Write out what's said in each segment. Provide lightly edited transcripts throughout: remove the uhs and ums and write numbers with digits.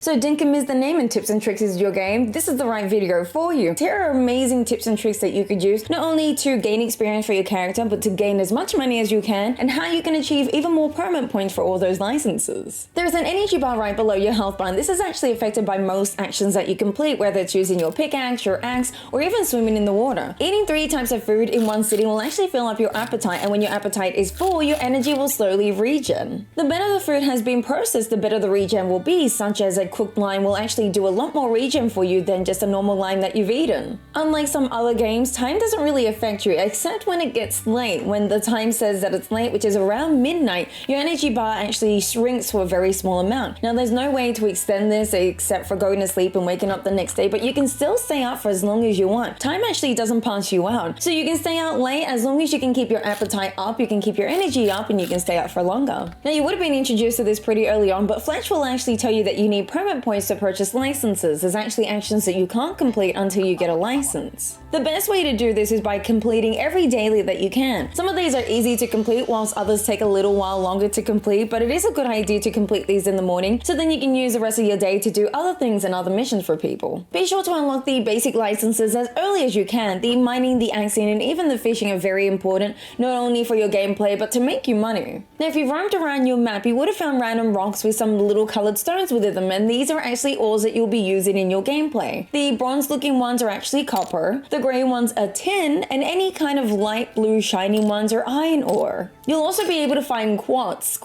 So Dinkum is the name and tips and tricks is your game. This is the right video for you. Here are amazing tips and tricks that you could use not only to gain experience for your character, but to gain as much money as you can, and how you can achieve even more permanent points for all those licenses. There's an energy bar right below your health bar, and this is actually affected by most actions that you complete, whether it's using your pickaxe, your axe, or even swimming in the water. Eating 3 types of food in one sitting will actually fill up your appetite, and when your appetite is full, your energy will slowly regen. The better the food has been processed, the better the regen will be, such as a cooked lime will actually do a lot more regen for you than just a normal lime that you've eaten. Unlike some other games, time doesn't really affect you, except when it gets late. When the time says that it's late, which is around midnight, your energy bar actually shrinks to a very small amount. Now, there's no way to extend this except for going to sleep and waking up the next day, but you can still stay up for as long as you want. Time actually doesn't pass you out, so you can stay out late as long as you can keep your appetite up, you can keep your energy up, and you can stay up for longer. Now, you would have been introduced to this pretty early on, but Fletch will actually tell you that you need permanent points to purchase licenses. There's actually actions that you can't complete until you get a license. The best way to do this is by completing every daily that you can. Some of these are easy to complete, whilst others take a little while longer to complete, but it is a good idea to complete these in the morning, so then you can use the rest of your day to do other things and other missions for people. Be sure to unlock the basic licenses as early as you can. The mining, the axing, and even the fishing are very important, not only for your gameplay, but to make you money. Now, if you've roamed around your map, you would have found random rocks with some little colored stones within them, and these are actually ores that you'll be using in your gameplay. The bronze looking ones are actually copper, the gray ones are tin, and any kind of light blue shining ones are iron ore. You'll also be able to find quartz,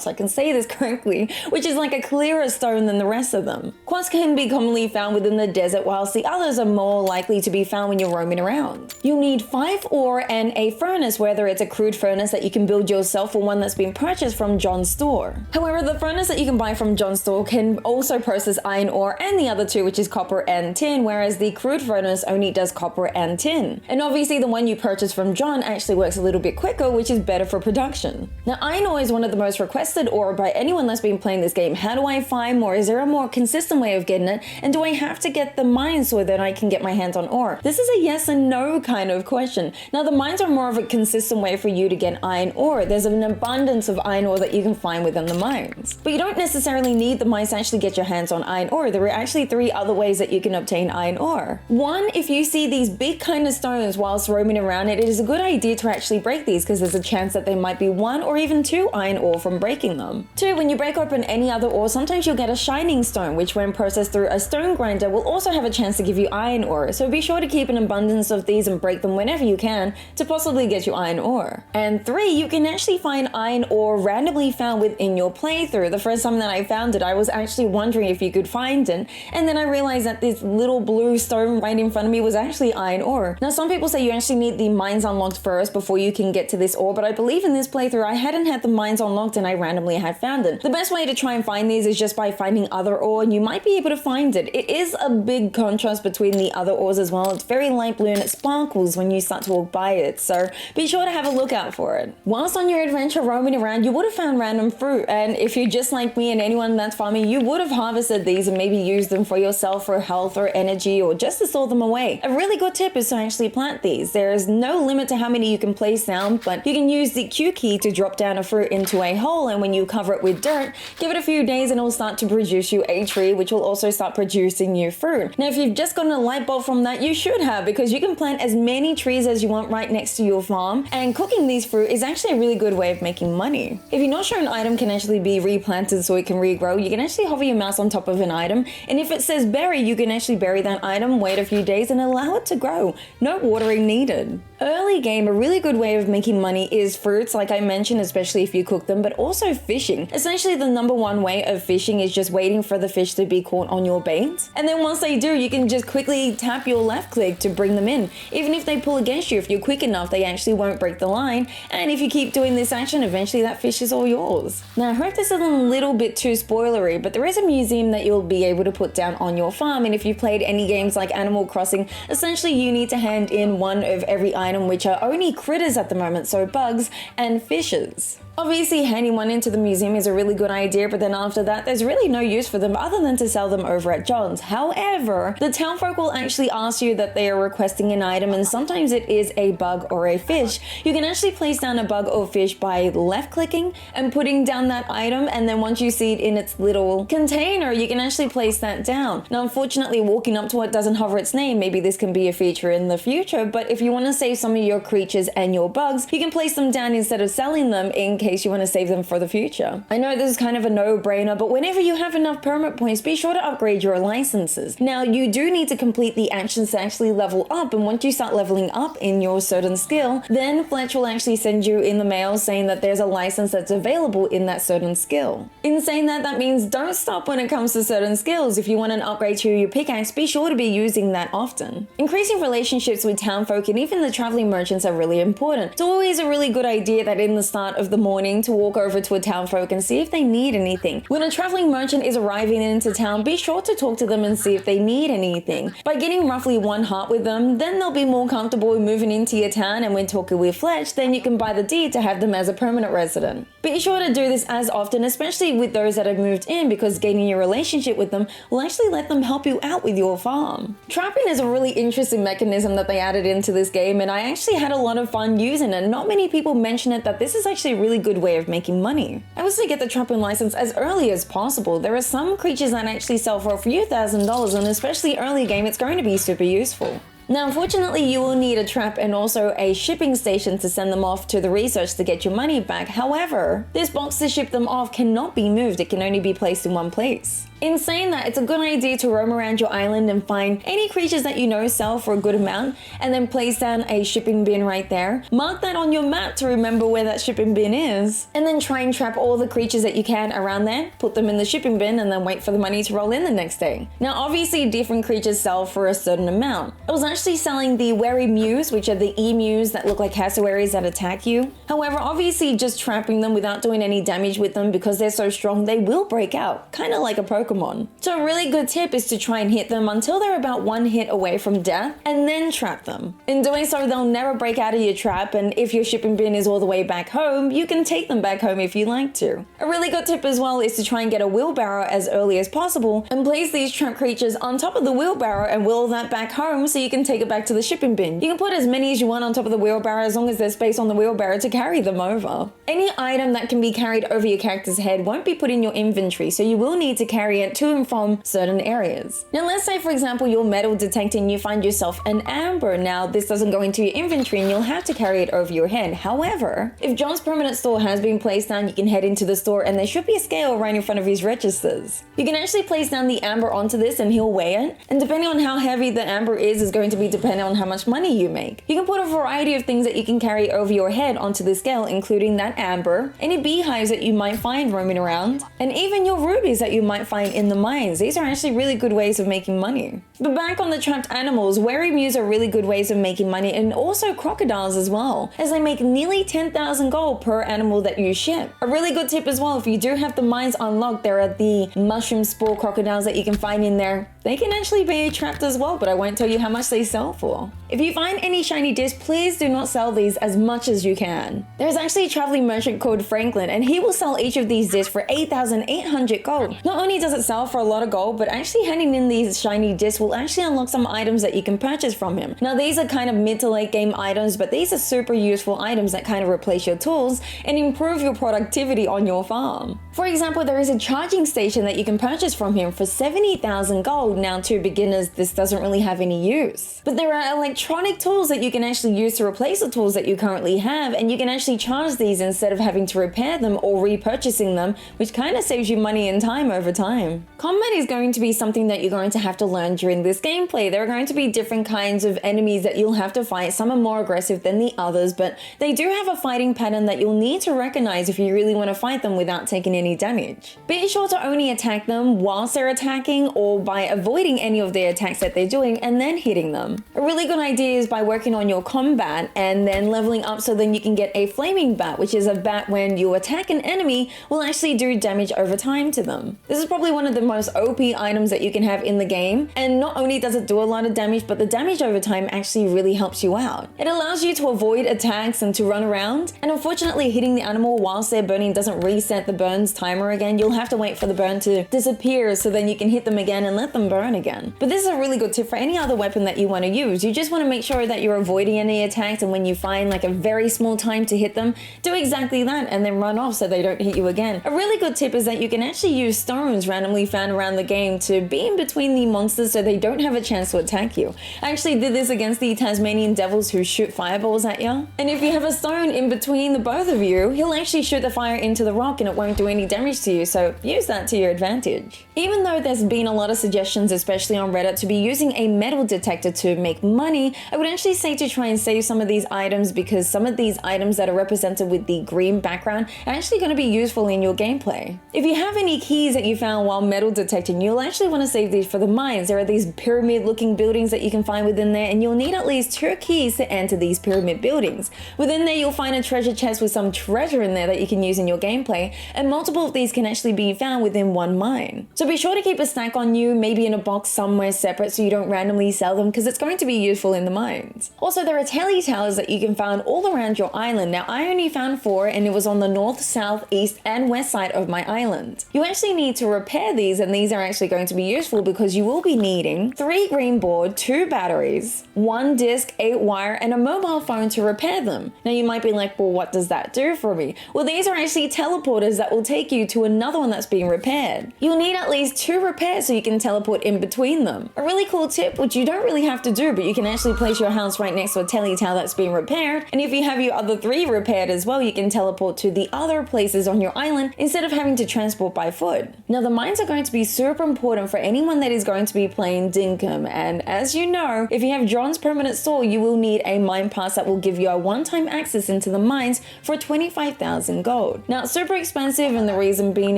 I can say this correctly, which is like a clearer stone than the rest of them. Quartz can be commonly found within the desert, whilst the others are more likely to be found when you're roaming around. You'll need 5 ore and a furnace, whether it's a crude furnace that you can build yourself or one that's been purchased from John's store. However, the furnace that you can buy from John's store can also process iron ore and the other two, which is copper and tin, whereas the crude furnace only does copper and tin. And obviously the one you purchase from John actually works a little bit quicker, which is better for production. Now, iron ore is one of the most requested ore by anyone that's been playing this game. How do I find more? Is there a more consistent way of getting it? And do I have to get the mines so that I can get my hands on ore? This is a yes and no kind of question. Now, the mines are more of a consistent way for you to get iron ore. There's an abundance of iron ore that you can find within the mines. But you don't necessarily need the mines to actually get your hands on iron ore. There are actually 3 other ways that you can obtain iron ore. 1, if you see these big kind of stones whilst roaming around, it is a good idea to actually break these, because there's a chance that there might be 1 or even 2 iron ore from breaking them. 2, when you break open any other ore, sometimes you'll get a shining stone, which when processed through a stone grinder will also have a chance to give you iron ore. So be sure to keep an abundance of these and break them whenever you can to possibly get you iron ore. And 3, you can actually find iron ore randomly found within your playthrough. The first time that I found it, I was actually wondering if you could find it, and then I realized that this little blue stone right in front of me was actually iron ore. Now, some people say you actually need the mines unlocked first before you can get to this ore, but I believe in this playthrough I hadn't had the mines unlocked and I randomly had found it. The best way to try and find these is just by finding other ore, and you might be able to find it. It is a big contrast between the other ores as well. It's very light blue and it sparkles when you start to walk by it, so be sure to have a look out for it. Whilst on your adventure roaming around, you would have found random fruit, and if you're just like me and anyone that's farming, you would have harvested these and maybe used them for yourself for health or energy, or just to store them away. A really good tip is to actually plant these. There is no limit to how many you can place down, but you can use the Q key to drop down a fruit into a hole, and when you cover it with dirt, give it a few days and it will start to produce you a tree, which will also start producing you fruit. Now, if you've just gotten a light bulb from that, you should have, because you can plant as many trees as you want right next to your farm, and cooking these fruit is actually a really good way of making money. If you're not sure an item can actually be replanted so it can regrow, you can actually hover your mouse on top of an item, and if it says bury, you can actually bury that item, wait a few days, and allow it to grow. No watering needed. Early game, a really good way of making money is fruits, like I mentioned, especially if you cook them, but also fishing. Essentially, the number 1 way of fishing is just waiting for the fish to be caught on your bait. And then once they do, you can just quickly tap your left click to bring them in. Even if they pull against you, if you're quick enough, they actually won't break the line. And if you keep doing this action, eventually that fish is all yours. Now, I hope this isn't a little bit too spoilery, but there is a museum that you'll be able to put down on your farm. And if you've played any games like Animal Crossing, essentially you need to hand in 1 of every item, which are only critters at the moment, so bugs and fishes. Obviously, handing one into the museum is a really good idea, but then after that, there's really no use for them other than to sell them over at John's. However, the townfolk will actually ask you that they are requesting an item, and sometimes it is a bug or a fish. You can actually place down a bug or fish by left-clicking and putting down that item, and then once you see it in its little container, you can actually place that down. Now, unfortunately, walking up to it doesn't hover its name. Maybe this can be a feature in the future, but if you want to save some of your creatures and your bugs, you can place them down instead of selling them in case you want to save them for the future. I know this is kind of a no-brainer, but whenever you have enough permit points, be sure to upgrade your licenses. Now, you do need to complete the actions to actually level up, and once you start leveling up in your certain skill, then Fletch will actually send you in the mail saying that there's a license that's available in that certain skill. In saying that, that means don't stop when it comes to certain skills. If you want an upgrade to your pickaxe, be sure to be using that often. Increasing relationships with townfolk and even the traveling merchants are really important. It's always a really good idea that in the start of the morning to walk over to a townfolk and see if they need anything. When a traveling merchant is arriving into town, be sure to talk to them and see if they need anything. By getting roughly 1 heart with them, then they'll be more comfortable moving into your town, and when talking with Fletch, then you can buy the deed to have them as a permanent resident. Be sure to do this as often, especially with those that have moved in, because gaining a relationship with them will actually let them help you out with your farm. Trapping is a really interesting mechanism that they added into this game, and I actually had a lot of fun using it. Not many people mention it that this is actually a really good way of making money. I would say get the trapping license as early as possible. There are some creatures that actually sell for a few $1,000s, and especially early game, it's going to be super useful. Now, unfortunately, you will need a trap and also a shipping station to send them off to the research to get your money back. However, this box to ship them off cannot be moved. It can only be placed in one place. In saying that, it's a good idea to roam around your island and find any creatures that you know sell for a good amount, and then place down a shipping bin right there. Mark that on your map to remember where that shipping bin is, and then try and trap all the creatures that you can around there, put them in the shipping bin, and then wait for the money to roll in the next day. Now, obviously, different creatures sell for a certain amount. I was actually selling the wary mews, which are the emus that look like cassowaries that attack you. However, obviously, just trapping them without doing any damage with them, because they're so strong, they will break out, kind of like a Pokemon. So a really good tip is to try and hit them until they're about 1 hit away from death, and then trap them. In doing so, they'll never break out of your trap, and if your shipping bin is all the way back home, you can take them back home if you like to. A really good tip as well is to try and get a wheelbarrow as early as possible and place these trap creatures on top of the wheelbarrow and wheel that back home so you can take it back to the shipping bin. You can put as many as you want on top of the wheelbarrow as long as there's space on the wheelbarrow to carry them over. Any item that can be carried over your character's head won't be put in your inventory, so you will need to carry it to and from certain areas. Now, let's say, for example, you're metal detecting, you find yourself an amber. Now, this doesn't go into your inventory and you'll have to carry it over your head. However, if John's permanent store has been placed down, you can head into the store and there should be a scale right in front of his registers. You can actually place down the amber onto this and he'll weigh it. And depending on how heavy the amber is going to be dependent on how much money you make. You can put a variety of things that you can carry over your head onto the scale, including that amber, any beehives that you might find roaming around, and even your rubies that you might find in the mines. These are actually really good ways of making money. But back on the trapped animals, wary mews are really good ways of making money, and also crocodiles as well, as they make nearly 10,000 gold per animal that you ship. A really good tip as well, if you do have the mines unlocked, there are the mushroom spore crocodiles that you can find in there. They can actually be trapped as well, but I won't tell you how much they sell for. If you find any shiny discs, please do not sell these as much as you can. There's actually a traveling merchant called Franklin, and he will sell each of these discs for 8,800 gold. Not only does it sell for a lot of gold, but actually handing in these shiny discs will actually unlock some items that you can purchase from him. Now, these are kind of mid to late game items, but these are super useful items that kind of replace your tools and improve your productivity on your farm. For example, there is a charging station that you can purchase from him for 70,000 gold. Now, to beginners, this doesn't really have any use. But there are electronic tools that you can actually use to replace the tools that you currently have, and you can actually charge these instead of having to repair them or repurchasing them, which kind of saves you money and time over time. Combat is going to be something that you're going to have to learn during this gameplay. There are going to be different kinds of enemies that you'll have to fight. Some are more aggressive than the others, but they do have a fighting pattern that you'll need to recognize if you really want to fight them without taking any damage. Be sure to only attack them whilst they're attacking or by avoiding any of their attacks that they're doing and then hitting them. A really good idea is by working on your combat and then leveling up so then you can get a flaming bat, which is a bat when you attack an enemy will actually do damage over time to them. This is probably probably one of the most OP items that you can have in the game. And not only does it do a lot of damage, but the damage over time actually really helps you out. It allows you to avoid attacks and to run around. And unfortunately, hitting the animal whilst they're burning doesn't reset the burn's timer again. You'll have to wait for the burn to disappear so then you can hit them again and let them burn again. But this is a really good tip for any other weapon that you want to use. You just want to make sure that you're avoiding any attacks, and when you find like a very small time to hit them, do exactly that and then run off so they don't hit you again. A really good tip is that you can actually use stones randomly found around the game to be in between the monsters so they don't have a chance to attack you. I actually did this against the Tasmanian devils who shoot fireballs at you. And if you have a stone in between the both of you, he'll actually shoot the fire into the rock and it won't do any damage to you, so use that to your advantage. Even though there's been a lot of suggestions, especially on Reddit, to be using a metal detector to make money, I would actually say to try and save some of these items, because some of these items that are represented with the green background are actually going to be useful in your gameplay. If you have any keys that you found while metal detecting, you'll actually want to save these for the mines. There are these pyramid looking buildings that you can find within there, and you'll need at least 2 keys to enter these pyramid buildings. Within there you'll find a treasure chest with some treasure in there that you can use in your gameplay, and multiple of these can actually be found within one mine. So be sure to keep a stack on you, maybe in a box somewhere separate so you don't randomly sell them, because it's going to be useful in the mines. Also, there are tally towers that you can find all around your island. Now, I only found 4, and it was on the north, south, east, and west side of my island. You actually need to repair these, and these are actually going to be useful because you will be needing 3 green board, 2 batteries, 1 disc, 8 wire, and a mobile phone to repair them. Now, you might be like, well, what does that do for me? Well, these are actually teleporters that will take you to another one that's being repaired. You'll need at least 2 repairs so you can teleport in between them. A really cool tip, which you don't really have to do, but you can actually place your house right next to a tally tower that's being repaired, and if you have your other 3 repaired as well, you can teleport to the other places on your island instead of having to transport by foot. Now, the mines are going to be super important for anyone that is going to be playing Dinkum, and as you know, if you have John's permanent store, you will need a mine pass that will give you a one-time access into the mines for 25,000 gold. Now, it's super expensive, and the reason being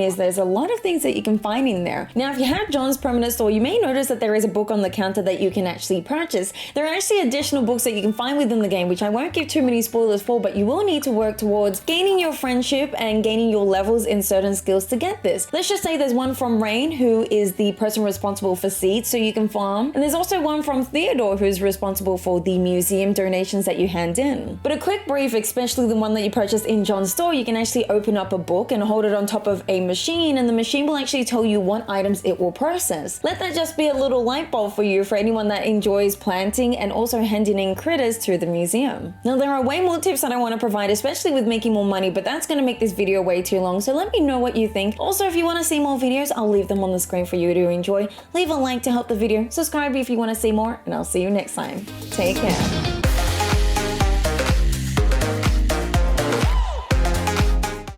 is there's a lot of things that you can find in there. Now, if you have John's permanent store, you may notice that there is a book on the counter that you can actually purchase. There are actually additional books that you can find within the game, which I won't give too many spoilers for, but you will need to work towards gaining your friendship and gaining your levels in certain skills to get this. Let's just say there's one from Rain, who is the person responsible for seeds so you can farm, and there's also one from Theodore, who's responsible for the museum donations that you hand in. But a quick brief, especially the one that you purchased in John's store, you can actually open up a book and hold it on top of a machine, and the machine will actually tell you what items it will process. Let that just be a little light bulb for you for anyone that enjoys planting and also handing in critters to the museum. Now, there are way more tips that I want to provide, especially with making more money, but that's going to make this video way too long, so let me know what you think. Also, if you want to see more videos, I'll leave them on the screen for you to enjoy. Leave a like to help the video, subscribe if you want to see more, and I'll see you next time. Take care.